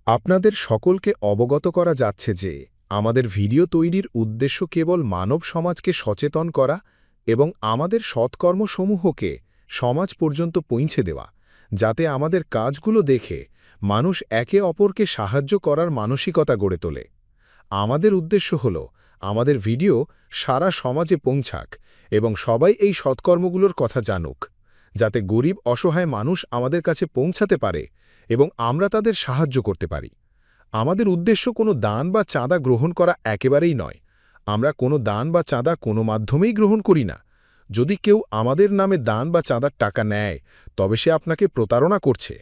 আপনাদের সকলকে অবগত করা যাচ্ছে যে আমাদের ভিডিও তৈরির উদ্দেশ্য কেবল মানব সমাজকে সচেতন করা এবং আমাদের সৎকর্মসমূহকে সমাজ পর্যন্ত পৌঁছে দেওয়া, যাতে আমাদের কাজগুলো দেখে মানুষ একে অপরকে সাহায্য করার মানসিকতা গড়ে তোলে। আমাদের উদ্দেশ্য হল আমাদের ভিডিও সারা সমাজে পৌঁছাক এবং সবাই এই সৎকর্মগুলোর কথা জানুক, যাতে গরিব অসহায় মানুষ আমাদের কাছে পৌঁছাতে পারে এবং আমরা তাদের সাহায্য করতে পারি। আমাদের উদ্দেশ্য কোনো দান বা চাঁদা গ্রহণ করা একেবারেই নয়। আমরা কোনো দান বা চাঁদা কোনো মাধ্যমেই গ্রহণ করি না। যদি কেউ আমাদের নামে দান বা চাঁদার টাকা নেয়, তবে সে আপনাকে প্রতারণা করছে।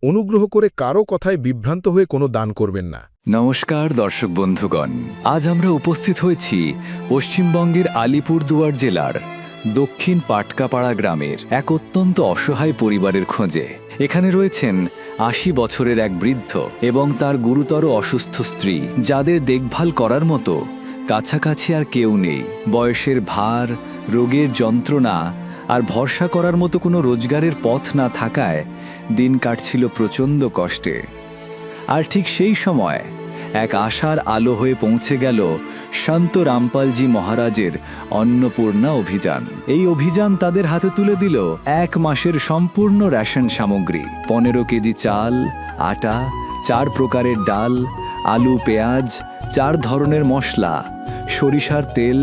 অনুগ্রহ করে কারও কথায় বিভ্রান্ত হয়ে কোনো দান করবেন না। নমস্কার দর্শক বন্ধুগণ, আজ আমরা উপস্থিত হয়েছি পশ্চিমবঙ্গের আলিপুরদুয়ার জেলার দক্ষিণ পাটকাপাড়া গ্রামের এক অত্যন্ত অসহায় পরিবারের খোঁজে। এখানে রয়েছেন ৮০ বছরের এক বৃদ্ধ এবং তার গুরুতর অসুস্থ স্ত্রী, যাদের দেখভাল করার মতো কাছাকাছি আর কেউ নেই। বয়সের ভার, রোগের যন্ত্রণা আর ভরসা করার মতো কোনো রোজগারের পথ না থাকায় দিন কাটছিল প্রচণ্ড কষ্টে। আর ঠিক সেই সময় এক আশার আলো হয়ে পৌঁছে গেল সন্ত রামপালজি মহারাজের অন্নপূর্ণা অভিযান। এই অভিযান তাদের হাতে তুলে দিল ১ মাসের সম্পূর্ণ রেশন সামগ্রী, ১৫ কেজি চাল, আটা, ৪ প্রকারের ডাল, আলু, পেঁয়াজ, ৪ ধরনের মশলা, সরিষার তেল,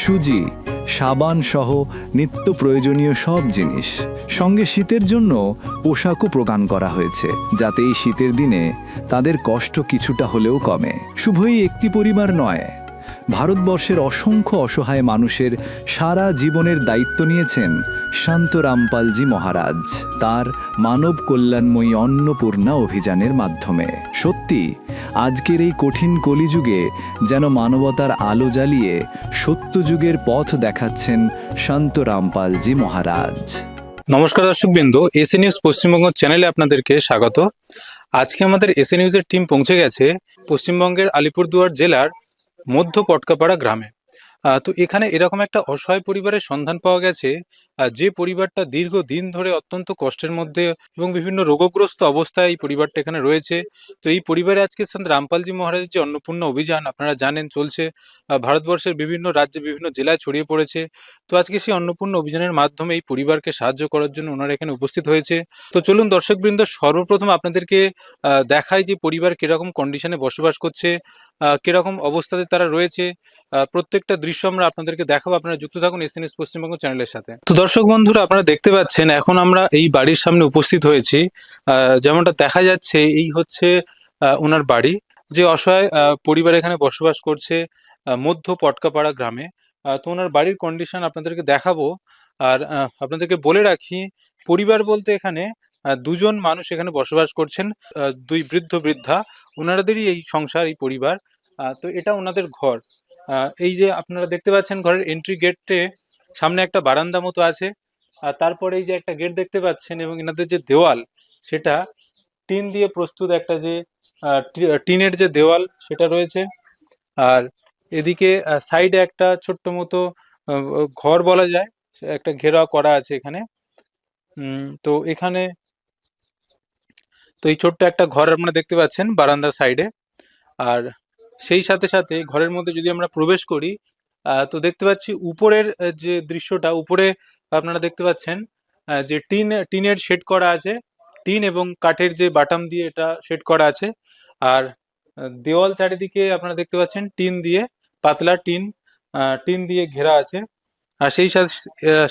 সুজি, সাবান সহ নিত্য প্রয়োজনীয় সব জিনিস। সঙ্গে শীতের জন্য পোশাকও প্রদান করা হয়েছে, যাতে এই শীতের দিনে তাদের কষ্ট কিছুটা হলেও কমে। শুধুই একটি পরিবার নয়, ভারতবর্ষের অসংখ্য অসহায় মানুষের সারা জীবনের দায়িত্ব নিয়েছেন সন্ত রামপালজি মহারাজ তার মানব কল্যাণময়ী অন্নপূর্ণা অভিযানের মাধ্যমে। সত্যি আজকের এই কঠিন কলিযুগে যেন মানবতার আলো জ্বালিয়ে সত্যযুগের পথ দেখাচ্ছেন সন্ত রামপালজি মহারাজ। নমস্কার দর্শকবৃন্দ, এসএ নিউজ পশ্চিমবঙ্গ চ্যানেলে আপনাদেরকে স্বাগত। আজকে আমাদের এসএ নিউজের টিম পৌঁছে গেছে পশ্চিমবঙ্গের আলিপুরদুয়ার জেলার মধ্য পটকাপাড়া গ্রামে। তো এখানে এরকম একটা অসহায় পরিবারের সন্ধান পাওয়া গেছে, যে পরিবারটা দীর্ঘদিন ধরে অত্যন্ত কষ্টের মধ্যে এবং বিভিন্ন রোগগ্রস্ত অবস্থায় এই পরিবারটা এখানে রয়েছে। তো এই পরিবারে আজকে সন্ত রামপালজি মহারাজের যে অন্নপূর্ণা অভিযান আপনারা জানেন চলছে, ভারতবর্ষের বিভিন্ন রাজ্যে বিভিন্ন জেলায় ছড়িয়ে পড়েছে। তো আজকে সেই অন্নপূর্ণা অভিযানের মাধ্যমে এই পরিবারকে সাহায্য করার জন্য ওনারা এখানে উপস্থিত হয়েছে। তো চলুন দর্শকবৃন্দ, সর্বপ্রথম আপনাদেরকে দেখায় যে পরিবার কিরকম কন্ডিশনে বসবাস করছে, কিরকম অবস্থাতে তারা রয়েছে। প্রত্যেকটা দৃশ্য আমরা আপনাদেরকে দেখাবো। আপনারা যুক্ত থাকুন এসএ নিউজ পশ্চিমবঙ্গ চ্যানেলের সাথে। তো দর্শক বন্ধুরা, আপনারা দেখতে পাচ্ছেন এখন আমরা এই বাড়ির সামনে উপস্থিত হয়েছি। যেমনটা দেখা যাচ্ছে এই হচ্ছে ওনার বাড়ি, যে অসহায় পরিবার এখানে বসবাস করছে মধ্য পটকাপাড়া গ্রামে। তো ওনার বাড়ির কন্ডিশন আপনাদেরকে দেখাবো। আর আপনাদেরকে বলে রাখি, পরিবার বলতে এখানে ২ জন মানুষ এখানে বসবাস করছেন, ২ বৃদ্ধ বৃদ্ধা, ওনাদেরই এই সংসার, এই পরিবার। তো এটা ওনাদের ঘর। এই যে আপনারা দেখতে পাচ্ছেন ঘরের এন্ট্রি গেটে সামনে একটা বারান্দা মতো আছে, আর তারপরে এই যে একটা গেট দেখতে পাচ্ছেন, এবং এনাদের যে দেওয়াল সেটা টিন দিয়ে প্রস্তুত, একটা যে টিনের যে দেওয়াল সেটা রয়েছে। আর এদিকে সাইডে একটা ছোট্ট মতো ঘর বলা যায়, একটা ঘেরাও করা আছে এখানে। তো এখানে তো এই ছোট্ট একটা ঘর আপনারা দেখতে পাচ্ছেন বারান্দার সাইডে। আর সেই সাথে সাথে ঘরের মধ্যে যদি আমরা প্রবেশ করি, তো দেখতে পাচ্ছি উপরের যে দৃশ্যটা, উপরে আপনারা দেখতে পাচ্ছেন যে টিনের শেড করা আছে, টিন এবং কাঠের যে বাটাম দিয়ে এটা শেড করা আছে। আর দেওয়াল চারিদিকে আপনারা দেখতে পাচ্ছেন টিন দিয়ে, পাতলা টিন দিয়ে ঘেরা আছে। আর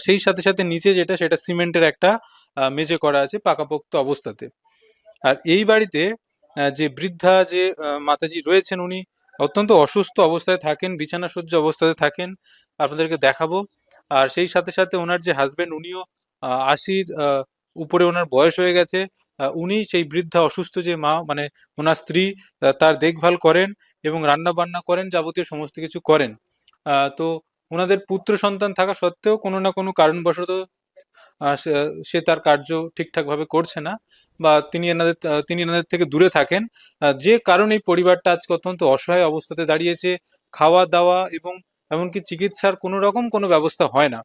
সেই সাথে সাথে নিচে যেটা, সেটা সিমেন্টের একটা মেঝে করা আছে পাকাপোক্ত অবস্থাতে। আর এই বাড়িতে যে বৃদ্ধা যে মাতাজি রয়েছেন, উনি অত্যন্ত অসুস্থ অবস্থায় থাকেন, বিছানাসজ্জা অবস্থাতে থাকেন, আপনাদেরকে দেখাবো। আর সেই সাথে সাথে ওনার যে হাজবেন্ড, উনিও ৮০-র উপরে ওনার বয়স হয়ে গেছে। উনি সেই বৃদ্ধা অসুস্থ যে মা, মানে ওনার স্ত্রী, তার দেখভাল করেন এবং রান্না বান্না করেন, যাবতীয় সমস্ত কিছু করেন। তো ওনাদের পুত্র সন্তান থাকা সত্ত্বেও কোনো না কোনো কারণবশত সে তার কার্য ঠিকঠাকভাবে করছে না, বা তিনি এনাদের থেকে দূরে থাকেন। যে কারণে এই পরিবারটা আজকে অত্যন্ত অসহায় অবস্থাতে দাঁড়িয়েছে। খাওয়া দাওয়া এবং এমনকি চিকিৎসার কোনো রকম কোনো ব্যবস্থা হয় না।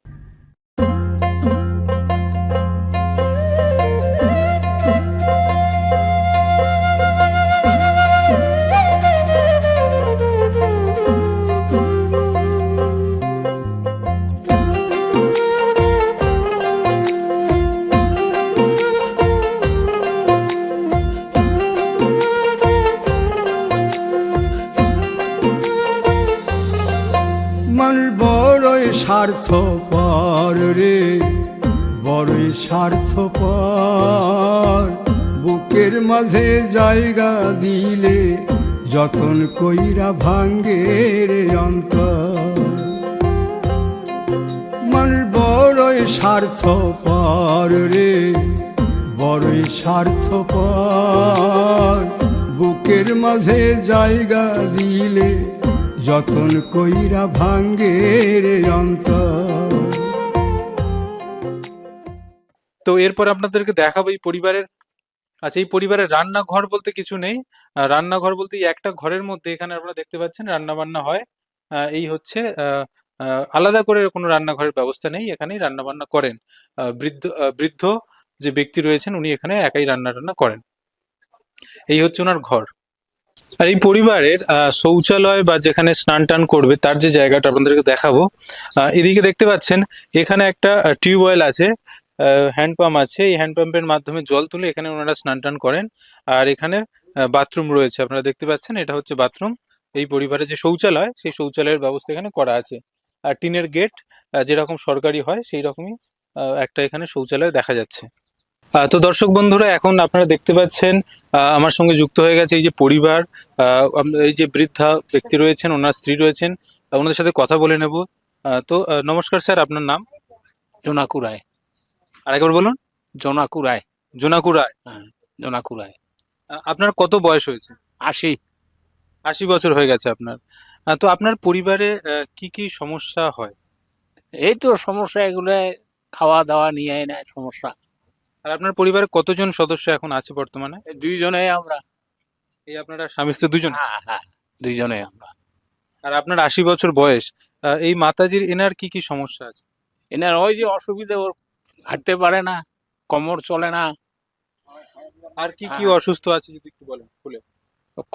স্বার্থপর রে, বড়ই স্বার্থপর। বুকের মাঝে জায়গা দিলে যতন কইরা ভাঙ্গে রে অন্তর। মানুষ বড়ই স্বার্থপর রে, বড়ই স্বার্থপর। বুকের মাঝে জায়গা দিলে যতন কইরা ভাঙ্গে রে অন্তর। তো এরপর আপনাদেরকে দেখাবো এই পরিবারের, আচ্ছা এই পরিবারের রান্নাঘর বলতে কিছু নেই। রান্নাঘর বলতে এই একটা ঘরের মধ্যে এখানে আপনারা দেখতে পাচ্ছেন রান্না বান্না হয়। এই হচ্ছে আলাদা করে কোনো রান্নাঘরের ব্যবস্থা নেই, এখানেই রান্না বান্না করেন। বৃদ্ধ যে ব্যক্তি রয়েছেন উনি এখানে একাই রান্না টান্না করেন। এই হচ্ছে ওনার ঘর। আর এই পরিবারের শৌচালয় বা যেখানে স্নান টান করবে তার যে জায়গাটা আপনাদেরকে দেখাবো। এদিকে দেখতে পাচ্ছেন এখানে একটা টিউবওয়েল আছে, হ্যান্ডপাম্প আছে। এই হ্যান্ডপাম্পের মাধ্যমে জল তুলে এখানে ওনারা স্নান টান করেন। আর এখানে বাথরুম রয়েছে, আপনারা দেখতে পাচ্ছেন এটা হচ্ছে বাথরুম। এই পরিবারের যে শৌচালয় সেই শৌচালয়ের ব্যবস্থা এখানে করা আছে। আর টিনের গেট যেরকম সরকারি হয় সেই রকমই একটা এখানে শৌচালয় দেখা যাচ্ছে। তো দর্শক বন্ধুরা, এখন আপনারা দেখতে পাচ্ছেন আমার সঙ্গে যুক্ত হয়ে গেছে এই যে পরিবার, এই যে বৃদ্ধা ব্যক্তি রয়েছেন, ওনার স্ত্রী রয়েছেন, ওনাদের সাথে কথা বলে নেব। তো নমস্কার স্যার, আপনার নাম? জোনাকু রায়। আরেকবার বলুন। জোনাকু রায়। জোনাকু রায়। হ্যাঁ, জোনাকু রায়। আপনার কত বয়স হয়েছে? 80। 80 বছর হয়ে গেছে আপনার। তো আপনার পরিবারে কি কি সমস্যা হয়? এই তো সমস্যা, এগুলো খাওয়া দাওয়া নিয়ে না সমস্যা। আর আপনার পরিবারে কতজন সদস্য এখন আছে বর্তমানে? এই দুইজনে আমরা। এই আপনারা স্বামী স্ত্রী দুজন? হ্যাঁ হ্যাঁ, দুইজনে আমরা। আর আপনার 80 বছর বয়স, এই মাতাজির এনার কি কি সমস্যা আছে? এনার ওই যে অসুবিধা, ওর হাঁটতে পারে না, কোমর চলে না। আর কি কি হ্যাঁ। অসুস্থ আছে যদি একটু বলেন খুলে।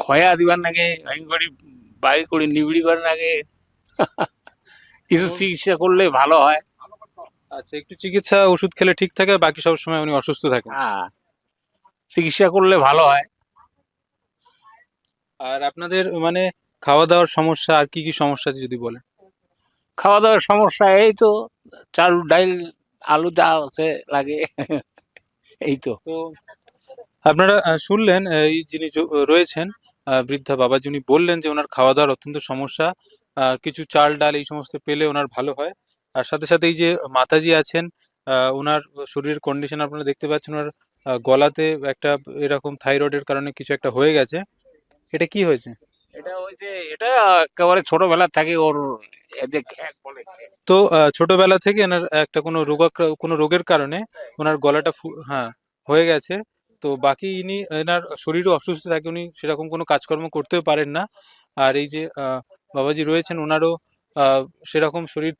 খয়া দিবার নাগে, আমি করি বাই করি নিবড়িবার নাগে। কিছু চিকিৎসা করলে ভালো হয়। আচ্ছা, একটু চিকিৎসা ওষুধ খেলে ঠিক থাকে, বাকি সব সময় উনি অসুস্থ থাকেন। হ্যাঁ, চিকিৎসা করলে ভালো হয়। আর আপনাদের মানে খাওয়া দাওয়ার সমস্যা আর কি কি সমস্যা আছে যদি বলেন। খাওয়া দাওয়ার সমস্যা এই তো, চাল ডাল আলু যা আছে লাগে এই তো। তো আপনারা শুনলেন এই যিনি রয়েছেন বৃদ্ধা বাবা, যিনি বললেন যে ওনার খাওয়া দাওয়ার অত্যন্ত সমস্যা, কিছু চাল ডাল এই সমস্ত পেলে ওনার ভালো হয়। আর সাথে সাথে এই যে মাতাজি আছেন, ওনার শরীরের কন্ডিশন আপনারা দেখতে পাচ্ছেন, ওনার গলাতে একটা এরকম থাইরয়েডের কারণে কিছু একটা হয়ে গেছে। এটা কি হয়েছে? এটা ওই যে, এটা একেবারে ছোটবেলা থেকে ওর এদের খ্যাক বলে। তো ছোটবেলা থেকে এনার একটা কোনো রোগের কারণে ওনার গলাটা হ্যাঁ হয়ে গেছে। তো বাকি এনার শরীরও অসুস্থ থাকে, উনি সেরকম কোনো কাজকর্ম করতেও পারেন না। আর এই যে বাবাজি রয়েছেন, ওনারও সেরকম শরীর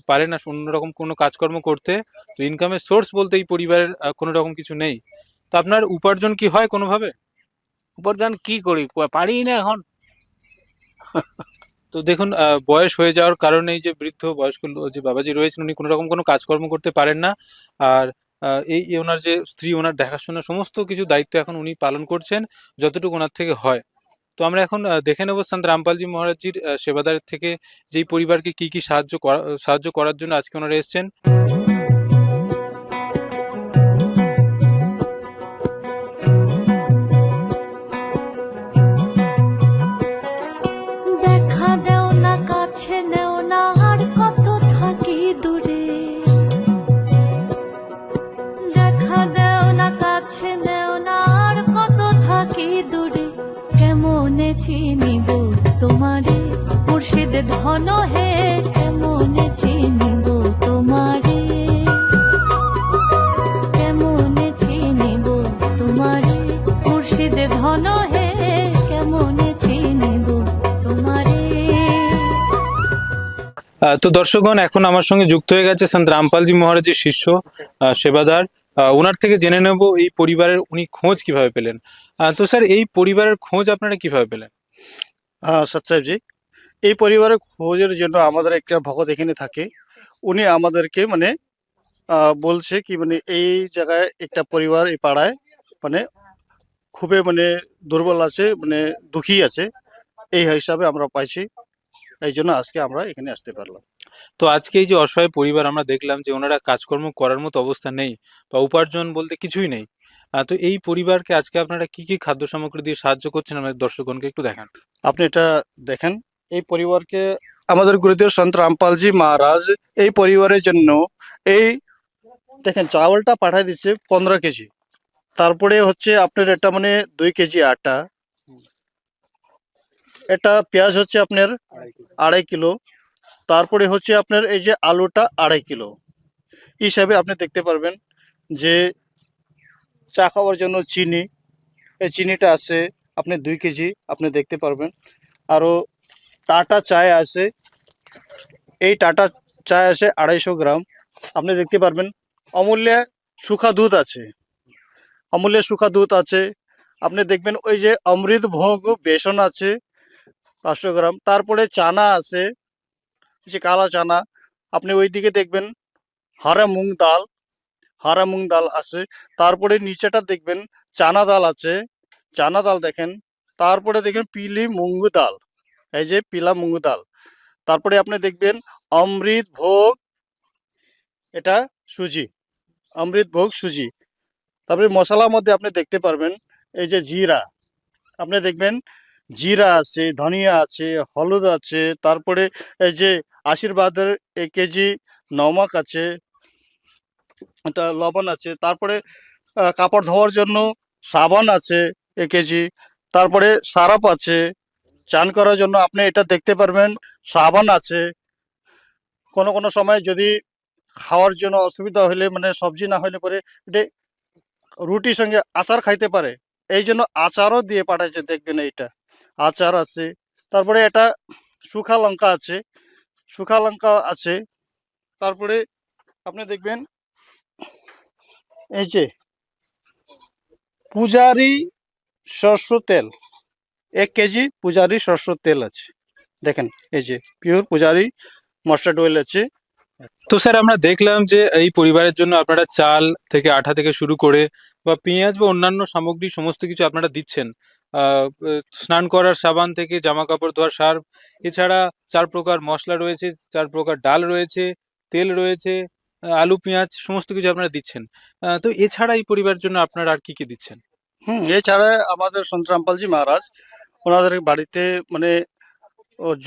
পারে না অন্যরকম কোনো কাজকর্ম করতে। তো ইনকামের সোর্স বলতে এই পরিবারের কোনো রকম কিছু নেই। তো আপনার উপার্জন কি হয় কোনোভাবে? উপার্জন কি করি, পারি না এখন। তো দেখুন, বয়স হয়ে যাওয়ার কারণে এই যে বৃদ্ধ বয়স্ক যে বাবাজি রয়েছেন, উনি কোনো রকম কোনো কাজকর্ম করতে পারেন না। আর এই ওনার যে স্ত্রী, ওনার দেখাশোনা সমস্ত কিছু দায়িত্ব এখন উনি পালন করছেন যতটুকু ওনার থেকে হয়। তো আমরা এখন দেখে নেব সন্ত রামপালজি মহারাজজির সেবাদার থেকে যেই পরিবারকে কি কি সাহায্য করার জন্য আজকে ওনারা এসছেন। দেখা দেও না, কাছে নেও না, আর কত থাকি দূরে। দেখা দেও না, কাছে নেও না, আর কত থাকি দূরে। কেমনে চিনিব তোমারে মুর্শিদ ধন হে, কেমনে চিনিব তোমারে, কেমনে চিনিব তোমারে মুর্শিদ ধন হে, কেমনে চিনিব তোমারে। তো দর্শকগণ, এখন আমার সঙ্গে যুক্ত হয়ে গেছে সন্ত রামপালজি মহারাজের শিষ্য সেবাদার। ওনার থেকে জেনে নেব এই পরিবারের উনি খোঁজ কিভাবে পেলেন। তো স্যার, এই পরিবারের খোঁজ আপনারা কিভাবে পেলেন? সৎসাহেবজি, এই পরিবারের খোঁজের জন্য আমাদের একটা ভগত এখানে থাকে। উনি আমাদেরকে মানে বলছে কি মানে এই জায়গায় একটা পরিবার এই পাড়ায় মানে খুবই মানে দুর্বল আছে, মানে দুঃখী আছে, এই হিসাবে আমরা পাইছি। এই জন্য আজকে আমরা এখানে আসতে পারলাম। তো আজকে এই যে অসহায় পরিবার আমরা দেখলাম যে ওনারা কাজকর্ম করার মতো অবস্থা নেই বা উপার্জন বলতে কিছুই নেই। তো এই পরিবারকে আজকে আপনারা কি কি খাদ্য সামগ্রী দিয়ে সাহায্য করছেন আমাদের দর্শকগণকে একটু দেখান। আপনি এটা দেখেন, এই পরিবারকে আমাদের গুরুদেব সন্ত রামপালজি মহারাজ এই পরিবারের জন্য এই দেখেন চাওয়ালটা পাঠিয়ে দিচ্ছে 15 কেজি। তারপরে হচ্ছে আপনার এটা মানে 2 কেজি আটা, এটা পেঁয়াজ হচ্ছে আপনার 2.5 কিলো, তারপরে হচ্ছে আপনার এই যে আলুটা 2.5 কিলো হিসাবে আপনি দেখতে পারবেন যে চা খাওয়ার জন্য চিনি, এই চিনিটা আছে আপনি 2 কেজি আপনি দেখতে পারবেন। আরও টাটা চায় আছে, এই টাটা চায় আছে 250 গ্রাম আপনি দেখতে পারবেন। অমূল্য শুকা দুধ আছে, অমূল্য শুকা দুধ আছে। আপনি দেখবেন ওই যে অমৃত ভোগ বেসন আছে 500 গ্রাম। তারপরে চানা আছে, যে কালা চানা। আপনি ওই দিকে দেখবেন হারা মুগ ডাল আছে। তারপরে নিচেটা দেখবেন চানা ডাল আছে, চানা ডাল দেখেন। তারপরে দেখবেন পিলি মুঙ্গ ডাল, এই যে পিলা মুঙ্গ ডাল। তারপরে আপনি দেখবেন অমৃত ভোগ, এটা সুজি, অমৃত ভোগ সুজি। তারপরে মশলার মধ্যে আপনি দেখতে পারবেন এই যে জিরা, আপনি দেখবেন জিরা আছে, ধনিয়া আছে, হলুদ আছে। তারপরে এই যে আশীর্বাদের 1 কেজি নমক আছে, এটা লবণ আছে। তারপরে কাপড় ধোয়ার জন্য সাবান আছে 1 কেজি। তারপরে সারাপ আছে, চান করার জন্য আপনি এটা দেখতে পারবেন সাবান আছে। কোনো কোনো সময় যদি খাওয়ার জন্য অসুবিধা হলে মানে সবজি না হলে পরে এটা রুটির সঙ্গে আচার খাইতে পারে, এই জন্য আচারও দিয়ে পাঠাইছে দেখবেন, এইটা আচার আছে। তারপরে এটা শুখা লঙ্কা আছে, শুখা লঙ্কা আছে। তারপরে আপনি দেখবেন এই যে পূজারি সরষে তেল, 1 কেজি পূজারি সরষে তেল আছে। দেখেন এই যে পিওর পূজারি মাস্টার্ড অয়েল আছে। তো স্যার আমরা দেখলাম যে এই পরিবারের জন্য আপনারা চাল থেকে আটা থেকে শুরু করে বা পেঁয়াজ বা অন্যান্য সামগ্রী সমস্ত কিছু আপনারা দিচ্ছেন। স্নান করার সাবান থেকে জামা কাপড় ধোয়ার সার্ফ, এছাড়া 4 প্রকার মশলা রয়েছে, 4 প্রকার ডাল রয়েছে, তেল রয়েছে, আলু পেঁয়াজ সমস্ত কিছু আপনারা দিচ্ছেন। তো এছাড়া এই পরিবারের জন্য আপনারা আর কি কি দিচ্ছেন? এছাড়া আমাদের সন্ত রামপালজি মহারাজ ওনাদের বাড়িতে মানে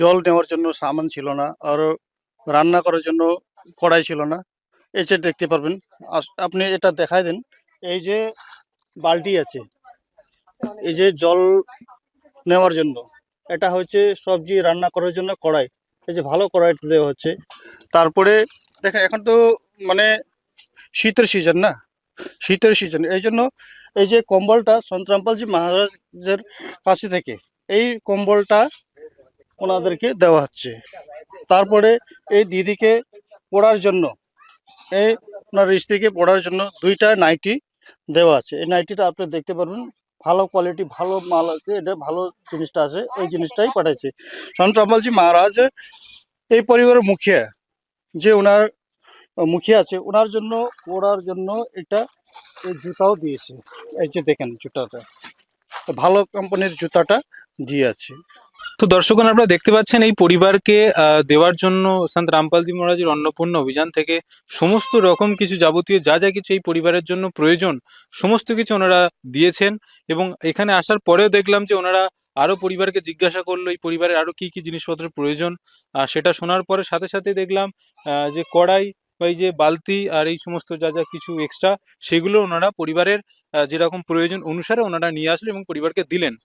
জল নেওয়ার জন্য সামান ছিল না, আর রান্না করার জন্য কড়াই ছিল না। এই যে দেখতে পারবেন, আপনি এটা দেখাই দেন, এই যে বালতি আছে, এই যে জল নেওয়ার জন্য, এটা হচ্ছে সবজি রান্না করার জন্য কড়াই, এই যে ভালো কড়াই দেওয়া হচ্ছে। তারপরে দেখেন এখন তো মানে শীতের সিজন না, শীতের সিজন, এই জন্য এই যে কম্বলটা সন্ত রামপালজি মহারাজের কাছে থেকে এই কম্বলটা ওনাদেরকে দেওয়া হচ্ছে। তারপরে এই দিদিকে পড়ার জন্য, এই ওনার স্ত্রীকে পড়ার জন্য 2টা নাইটি দেওয়া আছে। এই নাইটিটা আপনি দেখতে পারবেন, ভালো কোয়ালিটি, ভালো মাল আছে, এটা ভালো জিনিসটা আছে, এই জিনিসটাই পাঠাইছে সন্ত রামপালজি মহারাজ। এই পরিবারের মুখিয়া, যে ওনার মুখিয়া আছে, ওনার জন্য পড়ার জন্য এটা এই জুতাও দিয়েছে। এই যে দেখেন জুতাটা, ভালো কোম্পানির জুতাটা দিয়ে আছে। তো দর্শকগণ আপনারা দেখতে পাচ্ছেন এই পরিবারকে দেওয়ার জন্য সন্ত রামপালজি মহারাজের অন্নপূর্ণা অভিযান থেকে সমস্ত রকম কিছু যাবতীয় যা যা কিছু এই পরিবারের জন্য প্রয়োজন সমস্ত কিছু ওনারা দিয়েছেন। এবং এখানে আসার পরেও দেখলাম যে ওনারা আরো পরিবারকে জিজ্ঞাসা করলো এই পরিবারের আরো কি কি জিনিসপত্রের প্রয়োজন। সেটা শোনার পরে সাথে সাথে দেখলাম যে কড়াই বা এই যে বালতি আর এই সমস্ত যা যা কিছু এক্সট্রা সেগুলো ওনারা পরিবারের যেরকম প্রয়োজন অনুসারে ওনারা নিয়ে আসলো এবং পরিবারকে দিলেন।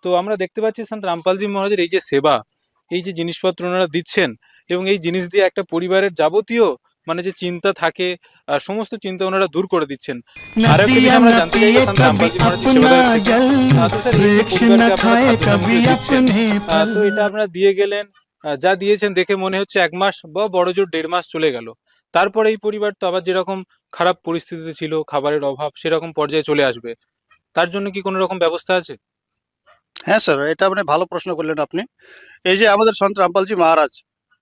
তো আমরা দেখতে পাচ্ছি সন্ত রামপালজি মহারাজের এই যে সেবা, এই যে জিনিসপত্র ওনারা দিচ্ছেন এবং এই জিনিস দিয়ে একটা পরিবারের যাবতীয় মানে যে চিন্তা থাকে সমস্ত চিন্তা ওনারা দূর করে দিচ্ছেন। আর একটা বিষয় আমরা জানতে চাইবো সন্ত রামপালজি মহারাজের সেবাদার থেকে। তো স্যার এই যে পরিবারকে আপনারা খাদ্য সামগ্রী দিচ্ছেন, তো এটা আপনারা দিয়ে গেলেন, যা দিয়েছেন দেখে মনে হচ্ছে 1 মাস বা বড় জোর 1.5 মাস চলে গেল। তারপরে এই পরিবার তো আবার যেরকম খারাপ পরিস্থিতিতে ছিল, খাবারের অভাব সেরকম পর্যায়ে চলে আসবে, তার জন্য কি কোনো রকম ব্যবস্থা আছে? হ্যাঁ স্যার, এটা আপনি ভালো প্রশ্ন করলেন আপনি। এই যে আমাদের সন্ত রামপালজি মহারাজ,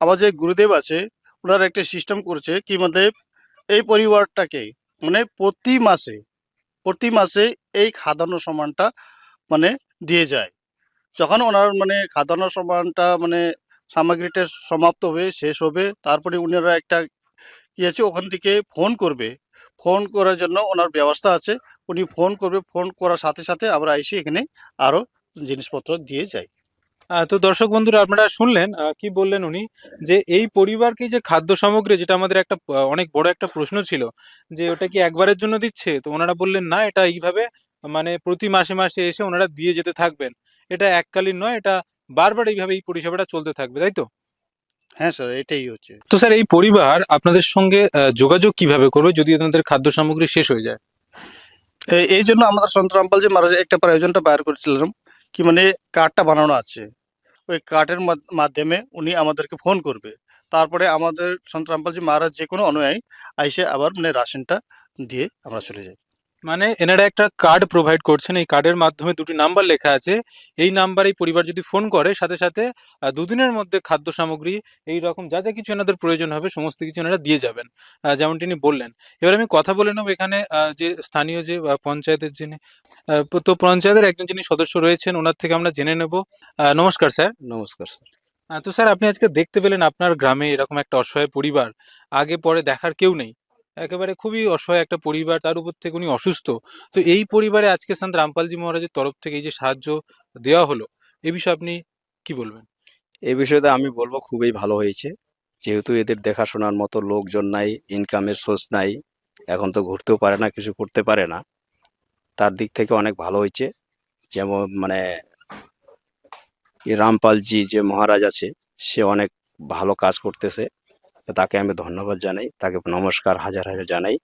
আমার যে গুরুদেব আছে, ওনার একটা সিস্টেম করছে কি মধ্যে এই পরিবারটাকে মানে প্রতি মাসে এই খাদানো সমানটা মানে দিয়ে যায়। যখন ওনার মানে খাদানো সমানটা মানে সামগ্রীটা সমাপ্ত হয়ে শেষ হবে, তারপরে উনারা একটা কি আছে ওখান থেকে ফোন করবে। ফোন করার জন্য ওনার ব্যবস্থা আছে। উনি ফোন করবে, ফোন করার সাথে সাথে আমরা এসে এখানে আরো জিনিসপত্র দিয়ে যাই। তো দর্শক বন্ধুরা, আপনারা শুনলেন কি বললেন উনি, যে এই পরিবারকে যে খাদ্য সামগ্রী, যেটা আমাদের একটা অনেক বড় একটা প্রশ্ন ছিল, যে ওটা কি একবারের জন্য দিচ্ছে, তো ওনারা বললেন না, এটা এইভাবে মানে প্রতি মাসে মাসে এসে ওনারা দিয়ে যেতে থাকবেন। এটা এককালীন নয়, এটা বারবার এইভাবে এই পরিষেবাটা চলতে থাকবে, তাই তো? হ্যাঁ স্যার, এটাই হচ্ছে। তো স্যার, এই পরিবার আপনাদের সঙ্গে যোগাযোগ কিভাবে করবে যদি ওনাদের খাদ্য সামগ্রী শেষ হয়ে যায়? এই জন্য আমাদের সন্ত রামপালজি মহারাজ একটা প্রয়োজনটা বাইর করেছিলাম, কি মানে কার্ডটা বানানো আছে। ওই কার্ডের মাধ্যমে উনি আমাদেরকে ফোন করবে। তারপরে আমাদের সন্ত রামপালজি মহারাজ যে কোনো অনুযায়ী আইসে আবার মানে রাশনটা দিয়ে আমরা চলে যাই। মানে এনারা একটা কার্ড প্রোভাইড করছেন, এই কার্ডের মাধ্যমে দুটি নাম্বার লেখা আছে। এই নাম্বারে পরিবার যদি ফোন করে, সাথে সাথে দুদিনের মধ্যে খাদ্য সামগ্রী এই রকম যা যা কিছু এনাদের প্রয়োজন হবে সমস্ত কিছু এনারা দিয়ে যাবেন, যেমন তিনি বললেন। এবার আমি কথা বলে নেব এখানে যে স্থানীয় যে পঞ্চায়েতের যিনি তো পঞ্চায়েতের একজন যিনি সদস্য রয়েছেন, ওনার থেকে আমরা জেনে নেব। নমস্কার স্যার। নমস্কার স্যার। তো স্যার, আপনি আজকে দেখতে পেলেন আপনার গ্রামে এরকম একটা অসহায় পরিবার, আগে পরে দেখার কেউ নেই, একেবারে খুবই অসহায় একটা পরিবার, তার উপর থেকে উনি অসুস্থ। তো এই পরিবারে আজকে সন্ত রামপালজি মহারাজের তরফ থেকে এই যে সাহায্য দেওয়া হলো, এ বিষয়ে আপনি কি বলবেন? এই বিষয়টা আমি বলবো খুবই ভালো হয়েছে। যেহেতু এদের দেখাশোনার মতো লোকজন নাই, ইনকামের সোর্স নাই, এখন তো ঘুরতেও পারে না, কিছু করতে পারে না। তার দিক থেকে অনেক ভালো হয়েছে। যেমন মানে এই রামপালজি যে মহারাজ আছে, সে অনেক ভালো কাজ করতেছে। তো তাকে আমি ধন্যবাদ জানাই, তাকে নমস্কার হাজার হাজার জানাই।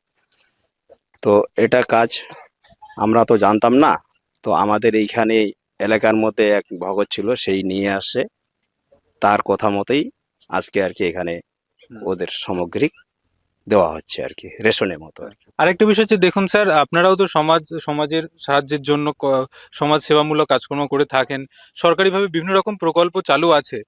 তো এটা কাজ আমরা তো জানতাম না। তো আমাদের এইখানে এলাকার মধ্যে এক ভগৎ ছিল, সেই নিয়ে আসে, তার কথা মতোই আজকে আর কি এখানে ওদের সামগ্রী দেওয়া হচ্ছে আর কি, রেশনের মতো আর কি। আরেকটা বিষয় হচ্ছে, দেখুন স্যার, আপনারাও তো সমাজের সাহায্যের জন্য সমাজ সেবামূলক কাজকর্ম করে থাকেন। সরকারিভাবে বিভিন্ন রকম প্রকল্প চালু আছে,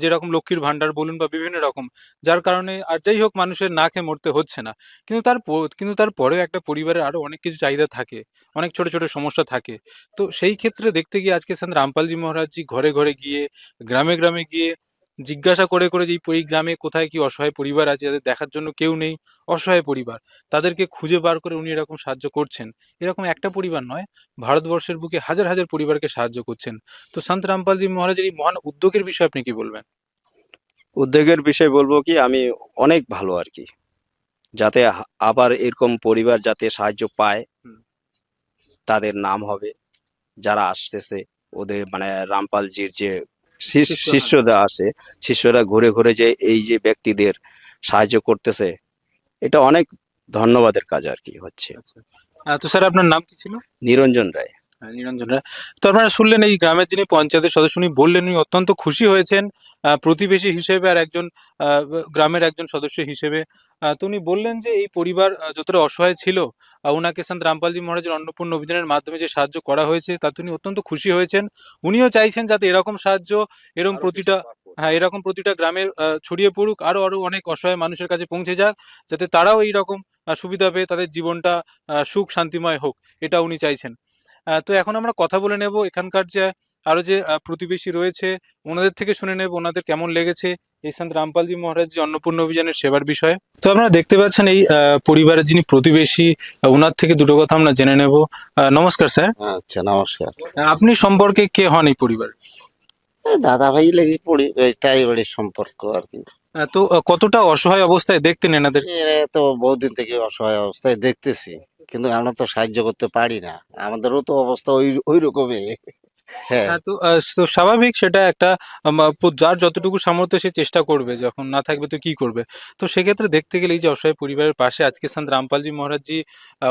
যেরকম লক্ষ্মীর ভান্ডার বলুন বা বিভিন্ন রকম, যার কারণে আর যাই হোক মানুষের না খেয়ে মরতে হচ্ছে না। কিন্তু তারপরেও একটা পরিবারের আরো অনেক কিছু চাহিদা থাকে, অনেক ছোট ছোট সমস্যা থাকে। তো সেই ক্ষেত্রে দেখতে গিয়ে আজকে সন্ত রামপালজি মহারাজজি ঘরে ঘরে গিয়ে, গ্রামে গ্রামে গিয়ে জিজ্ঞাসা করে করে যে এই গ্রামে কোথায় কি অসহায় পরিবার আছে, যাদের দেখার জন্য কেউ নেই, অসহায় পরিবার, তাদেরকে খুঁজে বার করে উনি এরকম সাহায্য করছেন। এরকম একটা পরিবার নয়, ভারতবর্ষের বুকে হাজার হাজার পরিবারকে সাহায্য করছেন। তো সন্ত রামপালজি মহারাজের এই মহান উদ্যোগের বিষয়ে আপনি কি বলবেন? উদ্যোগের বিষয় বলবো কি, আমি অনেক ভালো আর কি, যাতে আবার এরকম পরিবার যাতে সাহায্য পায়, হুম। তাদের নাম হবে, যারা আসতেছে ওদের মানে রামপালজির যে শিষ্য, হ্যাঁ। শিষ্যরা আছে, শিষ্যরা ঘুরে ঘুরে যে এই যে ব্যক্তিদের সাহায্য করতেছে, এটা অনেক ধন্যবাদের কাজ আর কি হচ্ছে। আচ্ছা। তো স্যার, আপনার নাম কি ছিল? নিরঞ্জন রায়। নিরঞ্জন রায়। তো আপনারা শুনলেন এই গ্রামের যিনি পঞ্চায়েতের সদস্য, উনি বললেন উনি অত্যন্ত খুশি হয়েছেন প্রতিবেশী হিসেবে আর একজন গ্রামের একজন সদস্য হিসেবে। তো উনি বললেন যে এই পরিবার যতটা অসহায় ছিল, ওনাকে সন্ত রামপালজি মহারাজের অন্নপূর্ণ অভিযানের মাধ্যমে যে সাহায্য করা হয়েছে তাতে উনি অত্যন্ত খুশি হয়েছেন। উনিও চাইছেন যাতে এরকম সাহায্য এরকম প্রতিটা, হ্যাঁ, এরকম প্রতিটা গ্রামে ছড়িয়ে পড়ুক, আরো আরো অনেক অসহায় মানুষের কাছে পৌঁছে যাক, যাতে তারাও এইরকম সুবিধা পেয়ে তাদের জীবনটা সুখ শান্তিময় হোক, এটা উনি চাইছেন। তো এখন আমরা কথা বলে নেব এখানকার যে আরো যে প্রতিবেশী রয়েছে, ওনাদের থেকে শুনে নেব ওনাদের কেমন লেগেছে এই সন্ত রামপালজি মহারাজ যে অন্নপূর্ণ অভিযানের সেবার বিষয়ে। তো আপনারা দেখতে পাচ্ছেন এই পরিবারের যিনি প্রতিবেশী, ওনার থেকে দুটো কথা আমরা জেনে নেব। নমস্কার স্যার। আচ্ছা, নমস্কার। আপনি সম্পর্কে কে হন এই পরিবার? দাদা ভাই লেগে পড়ি, টাই বাড়ির সম্পর্ক আর কি। তো কতটা অসহায় অবস্থায় দেখতেন এনাদের? এরা তো বহুদিন থেকে অসহায় অবস্থায় দেখতেছি, কিন্তু আমরা তো সাহায্য করতে পারি না, আমাদেরও তো অবস্থা ওই ওই রকমই। হ্যাঁ, তো স্বাভাবিক, সেটা একটা যার যতটুকু সামর্থ্য সে চেষ্টা করবে, যখন না থাকবে তো কি করবে। তো সেক্ষেত্রে দেখতে গেলে এই যে অসহায় পরিবারের পাশে আজকে সন্ত রামপালজি মহারাজজি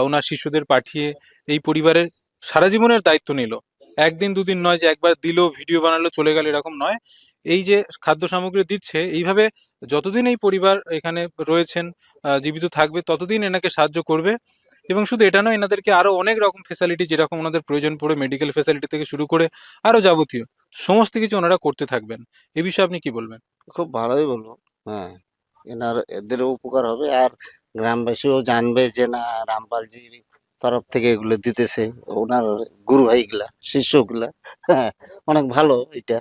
ওনার শিষ্যদের পাঠিয়ে এই পরিবারের সারা জীবনের দায়িত্ব নিল। একদিন দুদিন নয় যে একবার দিল, ভিডিও বানালো, চলে গেল, এরকম নয়। এই যে খাদ্য সামগ্রী দিচ্ছে, এইভাবে যতদিন এই পরিবার এখানে রয়েছেন, জীবিত থাকবে, ততদিন এনাকে সাহায্য করবে। এবং শুধু এটা নয়, এনাদেরকে আরো অনেক রকম ফেসিলিটি, যেরকম ওনাদের প্রয়োজন পড়ে, মেডিকেল ফেসিলিটি থেকে শুরু করে আরো যাবতীয় সমস্ত কিছু ওনারা করতে থাকবেন। এ বিষয়ে আপনি কি বলবেন? খুব ভালোই বলবো। হ্যাঁ, এদেরও উপকার হবে, আর গ্রামবাসীও জানবে যে না, রামপালজির তরফ থেকে এগুলো দিতেছে, ওনার গুরু ভাইগুলা শিষ্যগুলা। হ্যাঁ, অনেক ভালো এটা।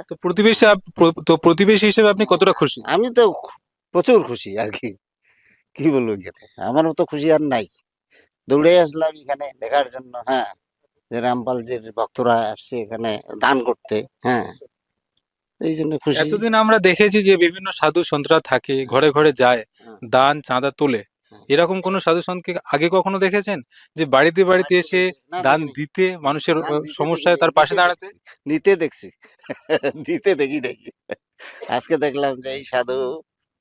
তো প্রতিবেশী হিসেবে আপনি কতটা খুশি? আমি তো প্রচুর খুশি আর কি, কি বলবো এখানে, আমার মতো খুশি আর নাই। দৌড়ে আসলাম এখানে দেখার জন্য, হ্যাঁ, যে রামপালজির ভক্তরা আসছে এখানে দান করতে। হ্যাঁ, এই জন্য খুশি। এতদিন আমরা দেখেছি যে বিভিন্ন সাধু সন্তরা থাকে, ঘরে ঘরে যায়, হ্যাঁ। দান চাঁদা তোলে। হ্যাঁ। এরকম কোন সাধু সন্তকে আগে কখনো দেখেছেন যে বাড়িতে বাড়িতে এসে না, দান দেখিনি। দিতে, মানুষের দান দিতে সমস্যায় দেখিনি, তার পাশে নিতে দাঁড়াতে? দেখছি, নিতে দেখছি। দিতে দেখি নাকি, আজকে দেখলাম যে এই সাধু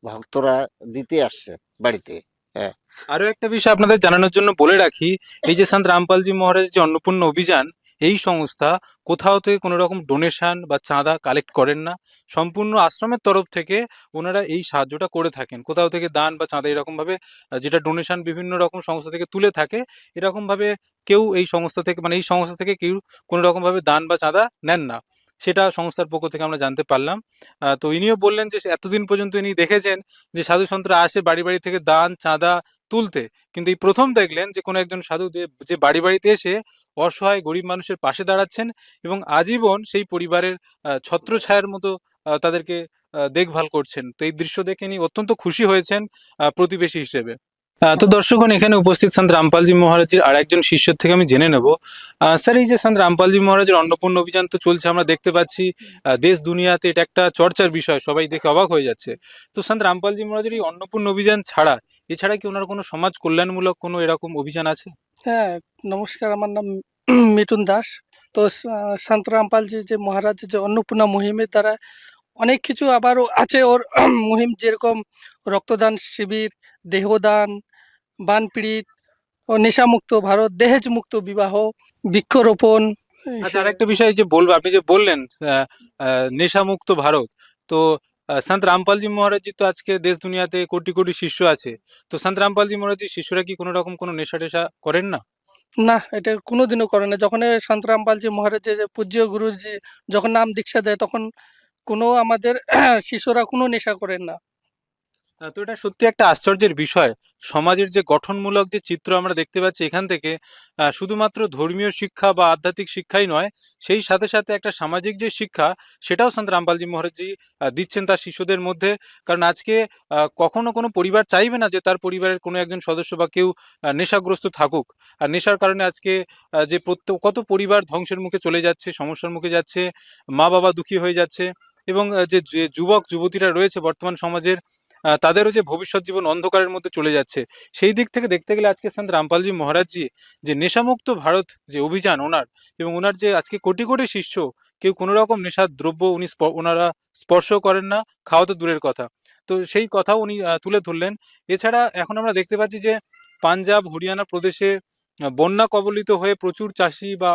ভক্তরা দিতে আসছে বাড়িতে। হ্যাঁ, আরো একটা বিষয় আপনাদের জানানোর জন্য বলে রাখি, এই যে সন্ত রামপালজি মহারাজ যে অন্নপূর্ণা অভিযান, এই সংস্থা কোথাও থেকে কোনো রকম ডোনেশন বা চাঁদা কালেক্ট করেন না। সম্পূর্ণ আশ্রমের তরফ থেকে ওনারা এই সাহায্যটা করে থাকেন। কোথাও থেকে দান বা চাঁদা এরকম ভাবে যেটা ডোনেশন বিভিন্ন রকম সংস্থা থেকে তুলে থাকে, এরকম ভাবে কেউ এই সংস্থা থেকে, মানে এই সংস্থা থেকে কেউ কোনো রকম ভাবে দান বা চাঁদা নেন না। সেটা সংস্থার পক্ষ থেকে আমরা জানতে পারলাম। তো ইনিও বললেন যে এতদিন পর্যন্ত ইনি দেখেছেন যে সাধু সন্তরা আসে বাড়ি বাড়ি থেকে দান চাঁদা তুলতে, কিন্তু এই প্রথম দেখলেন যে কোনো একজন সাধু যে বাড়ি বাড়িতে এসে অসহায় গরিব মানুষের পাশে দাঁড়াচ্ছেন এবং আজীবন সেই পরিবারের ছত্রছায়ার মতো তাদেরকে দেখভাল করছেন। তো এই দৃশ্য দেখে ইনি অত্যন্ত খুশি হয়েছেন প্রতিবেশী হিসেবে। তো দর্শকগণ, এখানে উপস্থিত সন্ত রামপালজি মহারাজের আর একজন শিষ্যর থেকে আমি জেনে নেব। স্যার, এই যে সন্ত রামপালজি মহারাজের অন্নপূর্ণা অভিযান তো চলছে, আমরা দেখতে পাচ্ছি দেশ দুনিয়াতে এটা একটা চর্চার বিষয়, সবাই দেখে অবাক হয়ে যাচ্ছে। তো সন্ত রামপালজি মহারাজের এই অন্নপূর্ণা অভিযান ছাড়া, এছাড়া কি ওনার কোনো সমাজ কল্যাণমূলক কোনো এরকম অভিযান আছে? হ্যাঁ, নমস্কার, আমার নাম মিঠুন দাস। তো সন্ত রামপালজি যে মহারাজের যে অন্নপূর্ণা মুহিমের দ্বারা অনেক কিছু আবারও আছে ওর মুহিম, যেরকম রক্তদান শিবির, দেহদান, বানপীড়িত ও নেশামুক্ত ভারত, দেহেজ মুক্ত বিবাহ, বৃক্ষরোপণ। আচ্ছা, আরেকটা বিষয় যে বলবো, আপনি যে বললেন নেশামুক্ত ভারত, তো সন্ত রামপালজি মহারাজজি তো আজকে দেশ দুনিয়াতে কোটি কোটি শিষ্য আছে, তো সন্ত রামপালজি মহারাজজির শিষ্যরা কি কোনো রকম কোনো নেশা টেশা করেন না? না, এটা কোনোদিনও করে না। যখন সন্ত রামপালজি মহারাজের যে পূজ্য গুরুজি যখন নাম দীক্ষা দেয়, তখন কোনো আমাদের শিষ্যরা কোনো নেশা করেন না। তো এটা সত্যি একটা আশ্চর্যের বিষয়। সমাজের যে গঠনমূলক যে চিত্র আমরা দেখতে পাচ্ছি এখান থেকে, শুধুমাত্র ধর্মীয় শিক্ষা বা আধ্যাত্মিক শিক্ষাই নয়, সেই সাথে সাথে একটা সামাজিক যে শিক্ষা, সেটাও সন্ত রামপালজি মহারাজজি দিচ্ছেন তার শিষ্যদের মধ্যে। কারণ আজকে কখনো কোনো পরিবার চাইবে না যে তার পরিবারের কোনো একজন সদস্য বা কেউ নেশাগ্রস্ত থাকুক। আর নেশার কারণে আজকে যে কত পরিবার ধ্বংসের মুখে চলে যাচ্ছে, সমস্যার মুখে যাচ্ছে, মা বাবা দুঃখী হয়ে যাচ্ছে, এবং যে যে যুবক যুবতীরা রয়েছে বর্তমান সমাজের, তাদেরও যে ভবিষ্যৎ জীবন অন্ধকারের মধ্যে চলে যাচ্ছে। সেই দিক থেকে দেখতে গেলে আজকে সন্ত রামপালজি মহারাজজি যে নেশামুক্ত ভারত যে অভিযান ওনার, এবং ওনার যে আজকে কোটি কোটি শিষ্য, কেউ কোনো রকম নেশার দ্রব্য ওনারা স্পর্শ করেন না, খাওয়া তো দূরের কথা। তো সেই কথাও উনি তুলে ধরলেন। এছাড়া এখন আমরা দেখতে পাচ্ছি যে পাঞ্জাব হরিয়ানা প্রদেশে বন্যা কবলিত হয়ে প্রচুর চাষি বা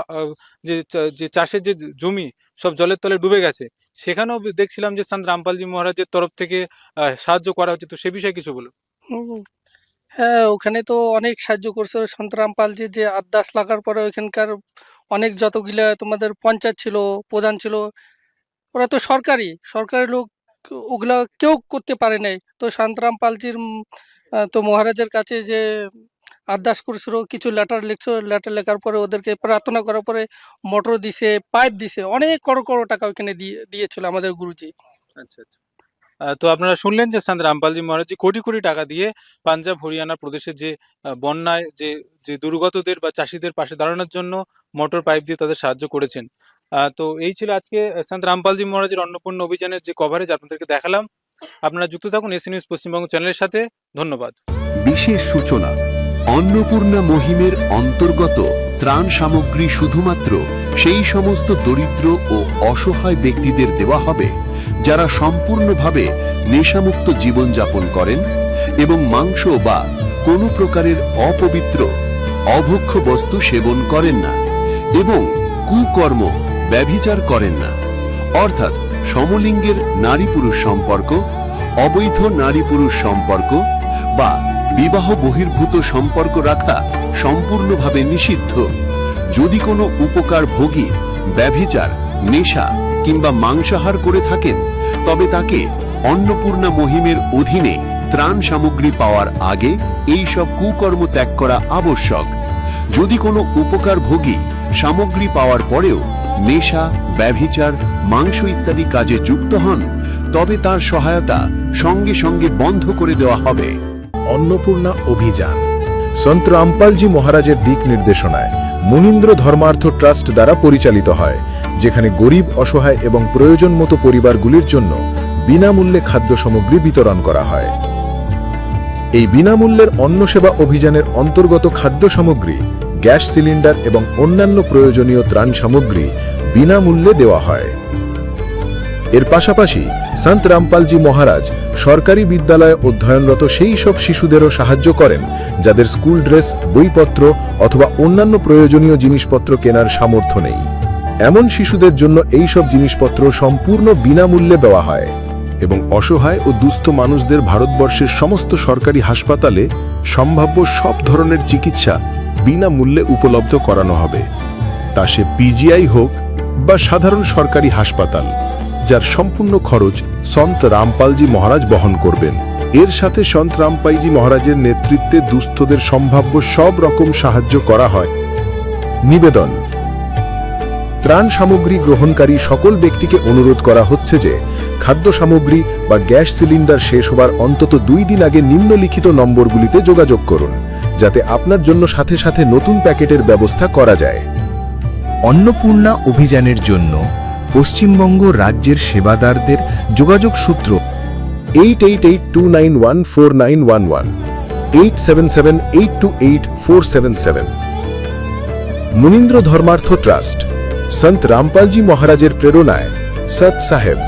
যে চাষের যে জমি সব জলের তলে ডুবে গেছে, সেখানেও দেখছিলাম যে সন্ত রামপালজি মহারাজের তরফ থেকে সাহায্য করা হচ্ছে। তো সে বিষয়ে কিছু বলুন। হুম, হ্যাঁ, ওখানে তো অনেক সাহায্য করছে সন্ত রামপালজি। যে আদাস লাগার পরে ওইখানকার অনেক যতগুলা তোমাদের পঞ্চায়েত ছিল, প্রধান ছিল, ওরা তো সরকারি লোক, ওগুলা কেউ করতে পারে নাই। তো সন্ত রামপালজির তো মহারাজের কাছে যে আরদাস করছিল, কিছু লেটার লিখছো, লেটার লেখার পরে ওদেরকে প্রার্থনা করার পরে মোটর দিছে, পাইপ দিছে, অনেক করোড় টাকা ওইখানে দিয়েছিল আমাদের গুরুজি। আচ্ছা, আচ্ছা। তো আপনারা শুনলেন যে সন্ত রামপালজি মহারাজজি কোটি কোটি টাকা দিয়ে পাঞ্জাব হরিয়ানা প্রদেশের যে বন্যায় যে যে দুর্গতদের বা চাষিদের পাশে দাঁড়ানোর জন্য মোটর পাইপ দিয়ে তাদের সাহায্য করেছেন। তো এই ছিল আজকে সন্ত রামপালজি মহারাজের অন্নপূর্ণা অভিযানের যে কভারেজ আপনাদেরকে দেখালাম। আপনারা যুক্ত থাকুন এসি নিউজ পশ্চিমবঙ্গ চ্যানেলের সাথে। ধন্যবাদ। বিশেষ সূচনা, অন্নপূর্ণা মহিমের অন্তর্গত ত্রাণ সামগ্রী শুধুমাত্র সেই সমস্ত দরিদ্র ও অসহায় ব্যক্তিদের দেওয়া হবে যারা সম্পূর্ণভাবে নেশামুক্ত জীবনযাপন করেন এবং মাংস বা কোনো প্রকারের অপবিত্র অভক্ষ্য বস্তু সেবন করেন না এবং কুকর্ম ব্যভিচার করেন না, অর্থাৎ সমলিঙ্গের নারী পুরুষ সম্পর্ক, অবৈধ নারী পুরুষ সম্পর্ক বা বিবাহ বহির্ভূত সম্পর্ক রাখা সম্পূর্ণভাবে নিষিদ্ধ। যদি কোনো উপকার ভোগী ব্যভিচার, নেশা কিংবা মাংসাহার করে থাকেন, তবে তাকে অন্নপূর্ণা মহিমের অধীনে ত্রাণ সামগ্রী পাওয়ার আগে এই সব কুকর্ম ত্যাগ করা আবশ্যক। যদি কোনো উপকারভোগী সামগ্রী পাওয়ার পরেও নেশা, ব্যভিচার, মাংস ইত্যাদি কাজে যুক্ত হন, তবে তার সহায়তা সঙ্গে সঙ্গে বন্ধ করে দেওয়া হবে। অন্নপূর্ণা অভিযান সন্ত রামপালজি মহারাজের দিক নির্দেশনায় মুনীন্দ্র ধর্মার্থ ট্রাস্ট দ্বারা পরিচালিত হয়, যেখানে গরিব, অসহায় এবং প্রয়োজন মতো পরিবারগুলির জন্য বিনামূল্যে খাদ্য সামগ্রী বিতরণ করা হয়। এই বিনামূল্যের অন্ন সেবা অভিযানের অন্তর্গত খাদ্য সামগ্রী, গ্যাস সিলিন্ডার এবং অন্যান্য প্রয়োজনীয় ত্রাণ সামগ্রী বিনামূল্যে দেওয়া হয়। এর পাশাপাশি সন্ত রামপালজি মহারাজ সরকারি বিদ্যালয়ে অধ্যয়নরত সেই সব শিশুদেরও সাহায্য করেন যাদের স্কুল ড্রেস, বইপত্র অথবা অন্যান্য প্রয়োজনীয় জিনিসপত্র কেনার সামর্থ্য নেই। এমন শিশুদের জন্য এই সব জিনিসপত্র সম্পূর্ণ বিনামূল্যে দেওয়া হয় এবং অসহায় ও দুস্থ মানুষদের ভারতবর্ষের সমস্ত সরকারি হাসপাতালে সম্ভাব্য সব ধরনের চিকিৎসা বিনামূল্যে উপলব্ধ করানো হবে, তা সে পিজিআই হোক বা সাধারণ সরকারি হাসপাতাল, যার সম্পূর্ণ খরচ সন্ত রামপালজি মহারাজ বহন করবেন। এর সাথে সন্ত রামপালজি মহারাজের নেতৃত্বে দুস্থদের সম্ভাব্য সব রকম সাহায্য করা হয়। নিবেদন: ত্রাণ সামগ্রী গ্রহণকারী সকল ব্যক্তিকে অনুরোধ করা হচ্ছে যে খাদ্য সামগ্রী বা গ্যাস সিলিন্ডার শেষ হবার অন্তত 2 দিন আগে নিম্নলিখিত নম্বরগুলিতে যোগাযোগ করুন, যাতে আপনার জন্য সাথে সাথে নতুন প্যাকেটের ব্যবস্থা করা যায়। অন্নপূর্ণা অভিযানের জন্য পশ্চিমবঙ্গ রাজ্যের সেবাদারদের যোগাযোগ সূত্র 8882914911, 8778284777। মুনীন্দ্র ধর্মার্থ ট্রাস্ট সন্ত রামপালজি মহারাজের প্রেরণায় সৎ সাহেব